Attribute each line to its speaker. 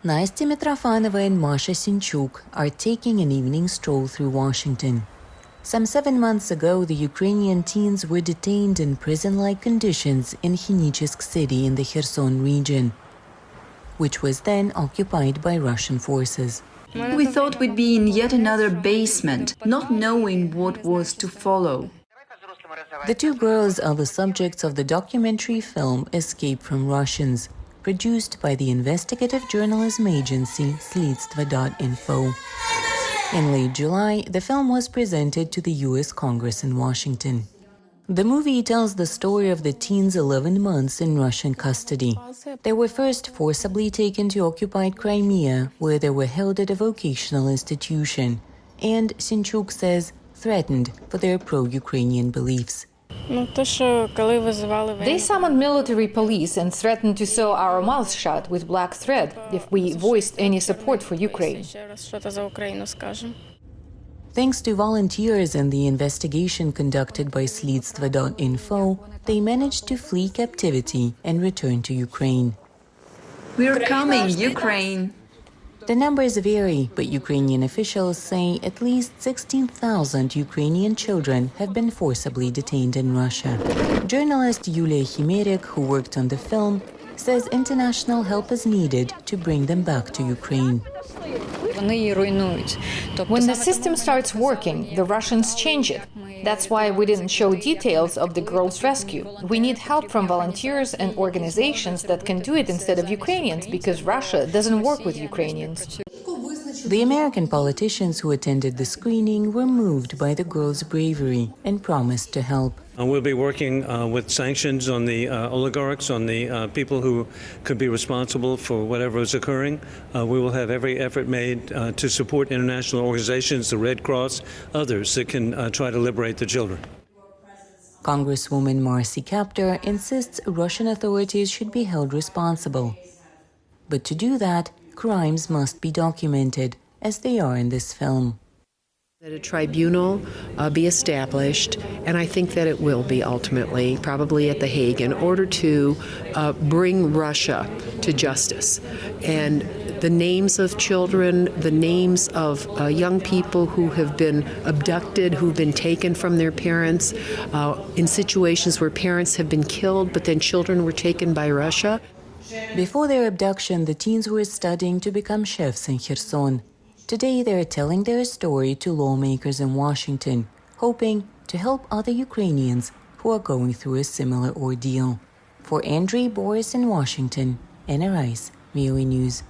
Speaker 1: Nastya Mitrofanova and Masha Sinchuk are taking an evening stroll through Washington. Some 7 months ago, the Ukrainian teens were detained in prison-like conditions in Khmelnytskyi city in the Kherson region, which was then occupied by Russian forces.
Speaker 2: We thought we'd be in yet another basement, not knowing what was to follow.
Speaker 1: The two girls are the subjects of the documentary film Escape from Russians, produced by the investigative journalism agency Следство.info. In late July, the film was presented to the U.S. Congress in Washington. The movie tells the story of the teens' 11 months in Russian custody. They were first forcibly taken to occupied Crimea, where they were held at a vocational institution, and, Sinchuk says, threatened for their pro-Ukrainian beliefs.
Speaker 3: They summoned military police and threatened to sew our mouths shut with black thread if we voiced any support for Ukraine.
Speaker 1: Thanks to volunteers and the investigation conducted by Следство.info, they managed to flee captivity and return to Ukraine.
Speaker 2: We're coming, Ukraine!
Speaker 1: The numbers vary, but Ukrainian officials say at least 16,000 Ukrainian children have been forcibly detained in Russia. Journalist Yulia Khimerik, who worked on the film, says international help is needed to bring them back to Ukraine.
Speaker 3: When the system starts working, the Russians change it. That's why we didn't show details of the girls' rescue. We need help from volunteers and organizations that can do it instead of Ukrainians, because Russia doesn't work with Ukrainians.
Speaker 1: The American politicians who attended the screening were moved by the girls' bravery and promised to help.
Speaker 4: We'll be working with sanctions on the oligarchs, on the people who could be responsible for whatever is occurring. We will have every effort made to support international organizations, the Red Cross, others that can try to liberate the children.
Speaker 1: Congresswoman Marcy Kaptur insists Russian authorities should be held responsible. But to do that, crimes must be documented, as they are in this film.
Speaker 5: That a tribunal be established, and I think that it will be ultimately, probably at The Hague, in order to bring Russia to justice. And the names of children, the names of young people who have been abducted, who've been taken from their parents, in situations where parents have been killed, but then children were taken by Russia.
Speaker 1: Before their abduction, the teens were studying to become chefs in Kherson. Today, they are telling their story to lawmakers in Washington, hoping to help other Ukrainians who are going through a similar ordeal. For Andriy Borys in Washington, Anna Rice, VOANews.